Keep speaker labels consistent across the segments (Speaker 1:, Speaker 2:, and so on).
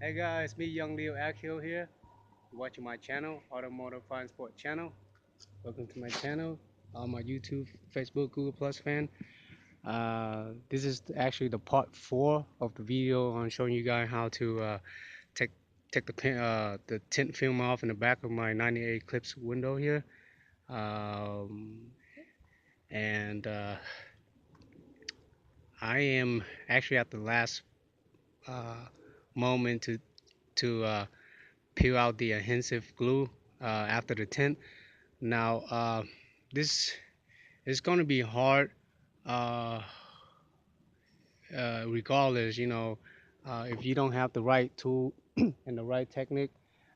Speaker 1: Hey guys, me Young Leo Akil here. You're watching my channel, Automotive Fine Sport channel. Welcome to my channel. I'm a YouTube, Facebook, Google Plus fan. This is actually the part 4 of the video on showing you guys how to take the tint film off in the back of my '98 Eclipse window here. Um, and I am actually at the last uh, moment to peel out the adhesive glue after the tint. Now, this is going to be hard, uh, regardless, if you don't have the right tool and the right technique.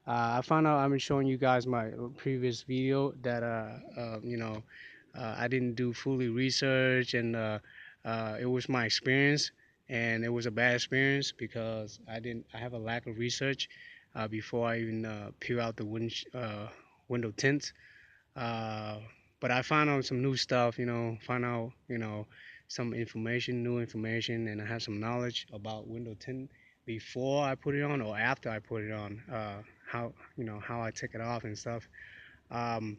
Speaker 1: I found out I've been showing you guys my previous video that, I didn't do fully research and it was my experience and it was a bad experience because I have a lack of research before I even peel out the window tints. Uh, but I found out some new stuff, found out, some information, new information, and I have some knowledge about window tint before I put it on or after I put it on, how I take it off and stuff. Um,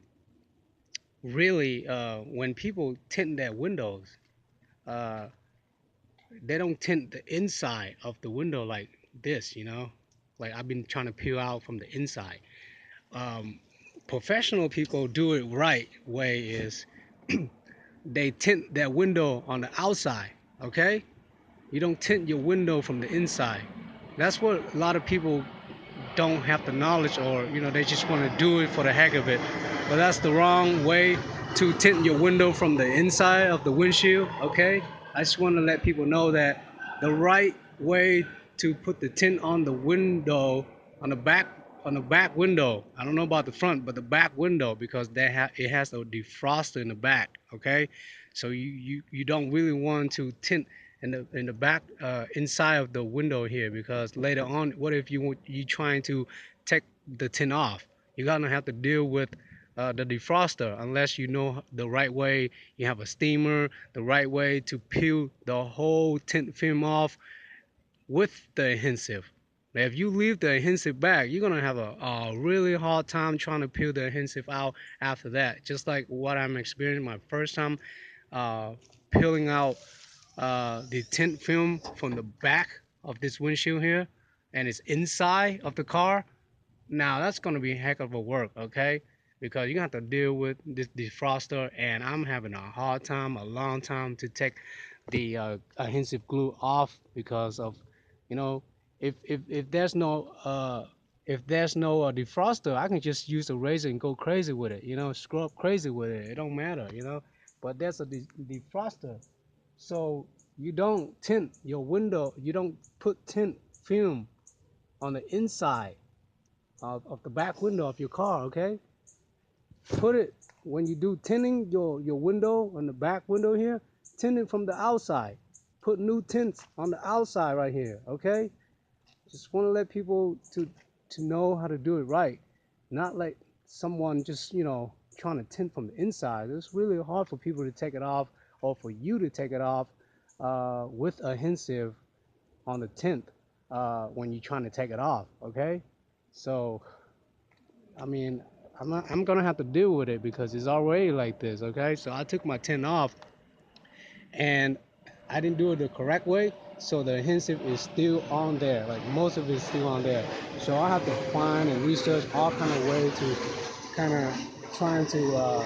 Speaker 1: Really, when people tint their windows, uh, they don't tint the inside of the window like this, like I've been trying to peel out from the inside. Um, Professional people do it right way is they tint their window on the outside, okay? You don't tint your window from the inside. That's what a lot of people don't have the knowledge, or they just want to do it for the heck of it. But that's the wrong way to tint your window from the inside of the windshield, okay? I just want to let people know that the right way to put the tint on the window, on the back window. I don't know about the front, but the back window, because it has a defroster in the back, okay? So you don't really want to tint in the back, inside of the window here, because later on, what if you trying to take the tint off? You're gonna have to deal with the defroster unless you know the right way. You have a steamer, the right way to peel the whole tint film off with the adhesive. Now, if you leave the adhesive back, you're gonna have a really hard time trying to peel the adhesive out after that. Just like what I'm experiencing my first time uh, peeling out the tint film from the back of this windshield here, and it's inside of the car. Now that's gonna be a heck of a work, okay? Because you're gonna have to deal with this defroster, and I'm having a hard time, a long time to take the adhesive glue off because of, you know, if there's no defroster, I can just use a razor and go crazy with it, scrub crazy with it. It don't matter. But there's a defroster, so you don't tint your window. You don't put tint film on the inside of the back window of your car, okay? Put it, when you do tinting your window on the back window here, tint it from the outside. Put new tints on the outside right here, okay? Just want to let people to know how to do it right. Not like someone just, trying to tint from the inside. It's really hard for people to take it off, or for you to take it off with adhesive on the tint when you're trying to take it off, okay? So I mean, I'm gonna have to deal with it because it's already like this, okay? So I took my tint off and I didn't do it the correct way, so the adhesive is still on there. Like most of it is still on there. So I have to find and research all kind of ways to kind of trying to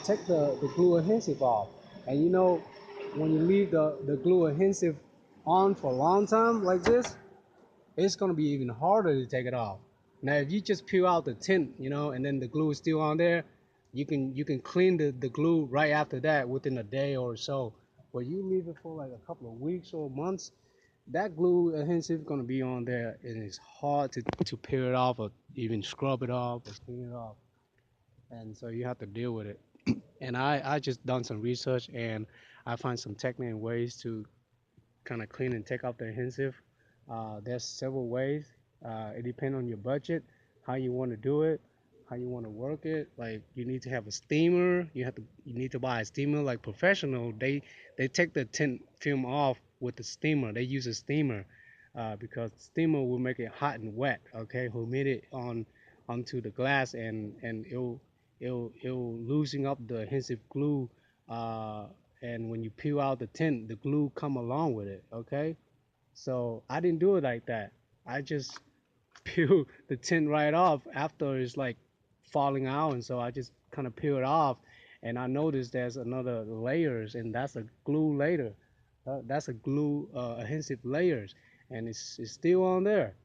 Speaker 1: take the glue adhesive off. And when you leave the glue adhesive on for a long time like this, it's gonna be even harder to take it off. Now, if you just peel out the tint, and then the glue is still on there, you can clean the glue right after that within a day or so. But you leave it for like a couple of weeks or months, that glue adhesive is gonna be on there, and it's hard to peel it off or even scrub it off or clean it off. And so you have to deal with it. And I just done some research, and I find some technical ways to kind of clean and take off the adhesive. There's several ways. It depends on your budget, how you want to do it, how you want to work it. Like you need to have a steamer. You need to buy a steamer. Like professional, they take the tint film off with the steamer. They use a steamer. because steamer will make it hot and wet. Okay, humid it onto the glass, and it'll loosen up the adhesive glue. And when you peel out the tint, the glue come along with it. Okay, so I didn't do it like that. I just peel the tint right off after it's like falling out, and so I just kind of peel it off, and I noticed there's another layers, and that's a glue layer. That's a glue adhesive layers, and it's still on there.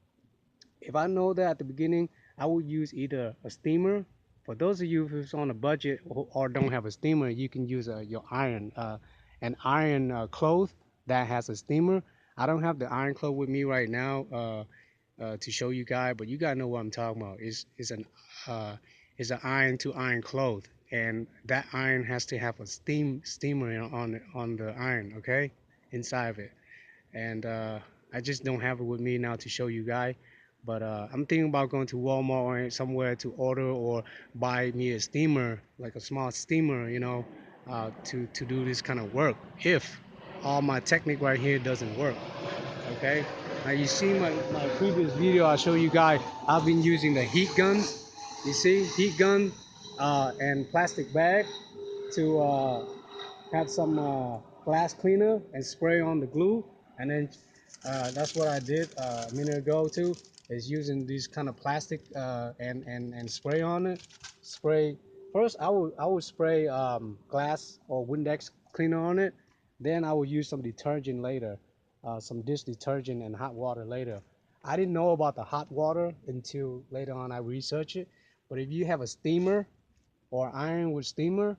Speaker 1: If I know that at the beginning, I would use either a steamer. For those of you who's on a budget or don't have a steamer, you can use your an iron cloth that has a steamer. I don't have the iron cloth with me right now to show you guys, but you gotta know what I'm talking about. Uh, it's an iron to iron cloth, and that iron has to have a steamer on the iron, okay, inside of it. And I just don't have it with me now to show you guys. But I'm thinking about going to Walmart or somewhere to order or buy me a steamer, like a small steamer, to do this kind of work. If all my technique right here doesn't work, okay. Now you see my previous video, I show you guys. I've been using the heat guns. You see, heat gun and plastic bag to have some glass cleaner and spray on the glue, and then that's what I did a minute ago too, is using these kind of plastic and spray on it. Spray first. I would spray glass or Windex cleaner on it. Then I would use some detergent later, some dish detergent and hot water later. I didn't know about the hot water until later on I researched it. But if you have a steamer or iron with steamer,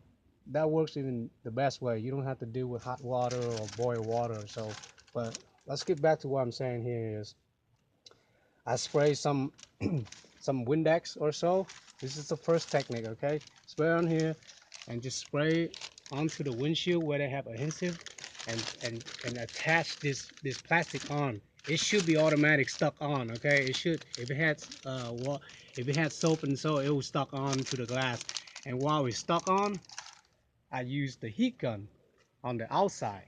Speaker 1: that works even the best way. You don't have to deal with hot water or boiled water. So, but let's get back to what I'm saying here is I spray some some Windex or so. This is the first technique, okay? Spray on here and just spray onto the windshield where they have adhesive and attach this plastic on. It should be automatic stuck on, okay? It should, if it had soap and so, it will stuck on to the glass. And while it's stuck on, I use the heat gun on the outside.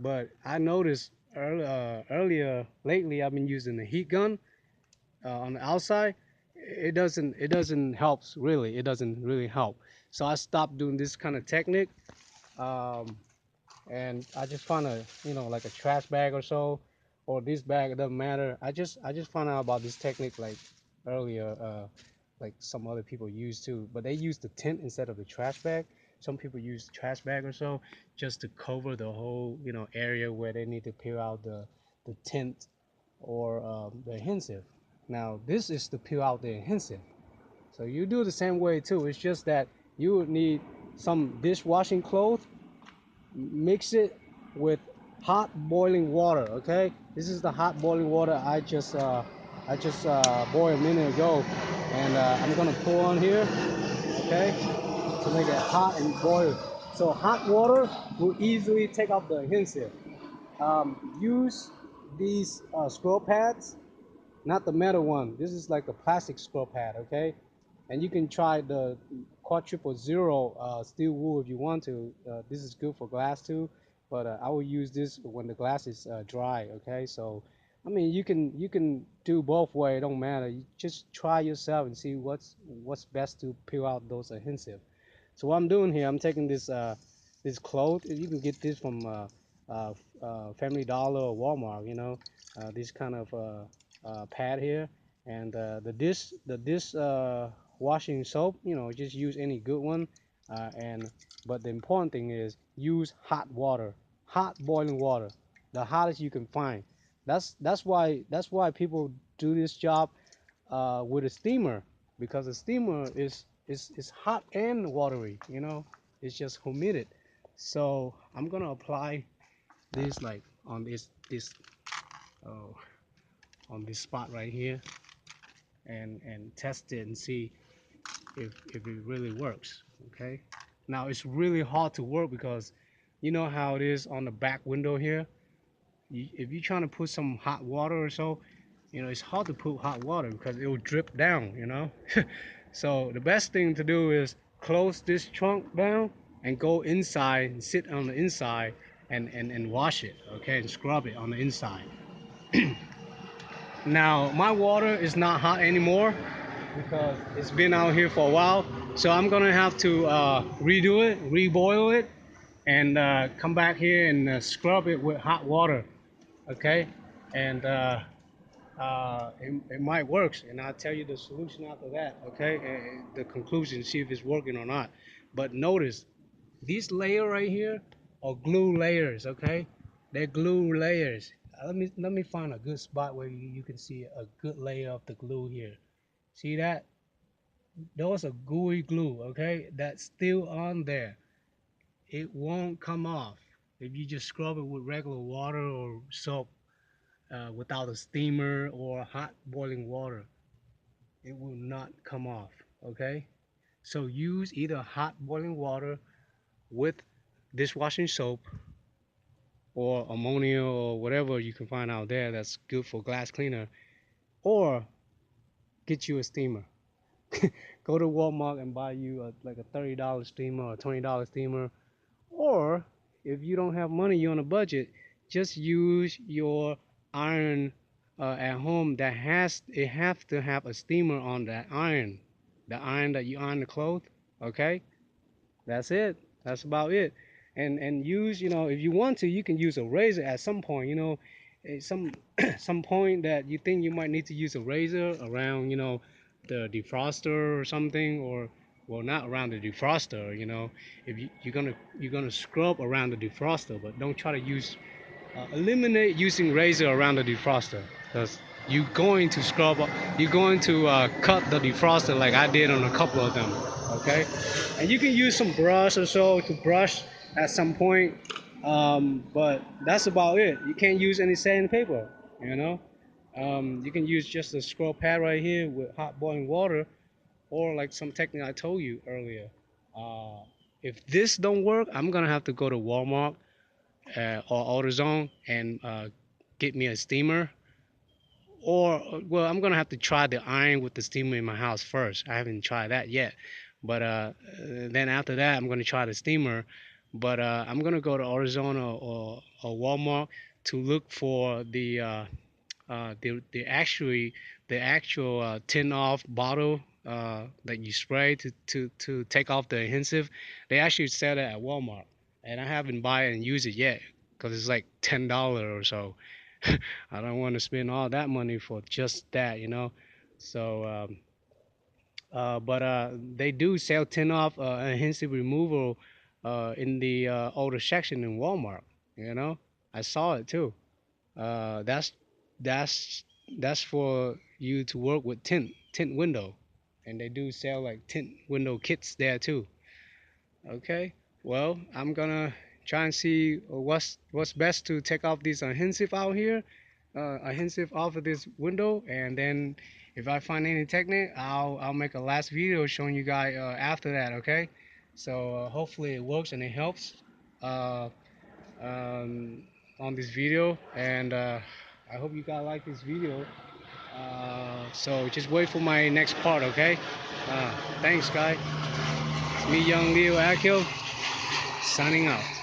Speaker 1: But I noticed earlier lately I've been using the heat gun on the outside. It doesn't help really. It doesn't really help. So I stopped doing this kind of technique. Um, and I just found like a trash bag or so, or this bag. It doesn't matter. I just found out about this technique like earlier, like some other people use too, but they use the tent instead of the trash bag. Some people use the trash bag or so just to cover the whole area where they need to peel out the tent or the adhesive. Now this is to peel out the adhesive. So you do the same way too. It's just that you would need some dishwashing cloth, mix it with hot boiling water. Okay, this is the hot boiling water I just boiled a minute ago, and I'm gonna pour on here, okay, to make it hot and boil. So hot water will easily take out the adhesive. Use these scroll pads, not the metal one. This is like a plastic scroll pad, okay? And you can try the quadruple zero steel wool if you want to. This is good for glass too, but I will use this when the glass is dry, okay? So, I mean, you can do both way. It don't matter. You just try yourself and see what's best to peel out those adhesive. So what I'm doing here, I'm taking this cloth. You can get this from Family Dollar or Walmart. This kind of pad here, and the dish washing soap. Just use any good one. And but the important thing is use hot water, hot boiling water, the hottest you can find. That's why people do this job with a steamer, because a steamer is hot and watery. It's just humid. So I'm gonna apply this like on this uh, on this spot right here, and test it and see if it really works. Okay. Now it's really hard to work because you know how it is on the back window here. If you're trying to put some hot water or so, it's hard to put hot water because it will drip down. So the best thing to do is close this trunk down and go inside and sit on the inside and wash it, okay, and scrub it on the inside. Now my water is not hot anymore because it's been out here for a while. So I'm gonna have to redo it, reboil it, and come back here and scrub it with hot water. Okay, and it might work, and I'll tell you the solution after that. Okay, the conclusion, see if it's working or not. But notice these layer right here are glue layers. Okay, they're glue layers. Let me find a good spot where you can see a good layer of the glue here. See that? Those are gooey glue. Okay, that's still on there. It won't come off if you just scrub it with regular water or soap without a steamer or hot boiling water. It will not come off. Okay, so use either hot boiling water with dishwashing soap or ammonia or whatever you can find out there that's good for glass cleaner, or get you a steamer. Go to Walmart and buy you like a $30 steamer or $20 steamer. Or if you don't have money, you're on a budget, just use your iron at home that has it have to have a steamer on that iron, the iron that you iron the clothes. Okay, that's it. That's about it. And use, if you want to, you can use a razor at some point. Some some point that you think you might need to use a razor around, the defroster or something, or well, not around the defroster. If you're gonna scrub around the defroster, but don't try to use eliminate using razor around the defroster because you're going to you're going to cut the defroster like I did on a couple of them. Okay, and you can use some brush or so to brush at some point, but that's about it. You can't use any sandpaper. You know, you can use just a scrub pad right here with hot boiling water, or like some technique I told you earlier. Uh, if this don't work, I'm gonna have to go to Walmart or AutoZone and get me a steamer. Or, well, I'm gonna have to try the iron with the steamer in my house first. I haven't tried that yet. But then after that, I'm gonna try the steamer. But I'm gonna go to AutoZone or Walmart to look for the actual tin off bottle that you spray to take off the adhesive. They actually sell it at Walmart, and I haven't buy it and use it yet because it's like $10 or so. I don't want to spend all that money for just that. So, but they do sell tin off adhesive removal in the older section in Walmart. I saw it too. That's that's that's for you to work with tint window, and they do sell like tint window kits there too. Okay, well, I'm gonna try and see what's best to take off these adhesive out here, adhesive off of this window, and then if I find any technique, I'll make a last video showing you guys after that. Okay, so hopefully it works and it helps uh, um, on this video, and I hope you guys like this video. So just wait for my next part. Okay, thanks guys. It's me, Young Leo Akil, signing out.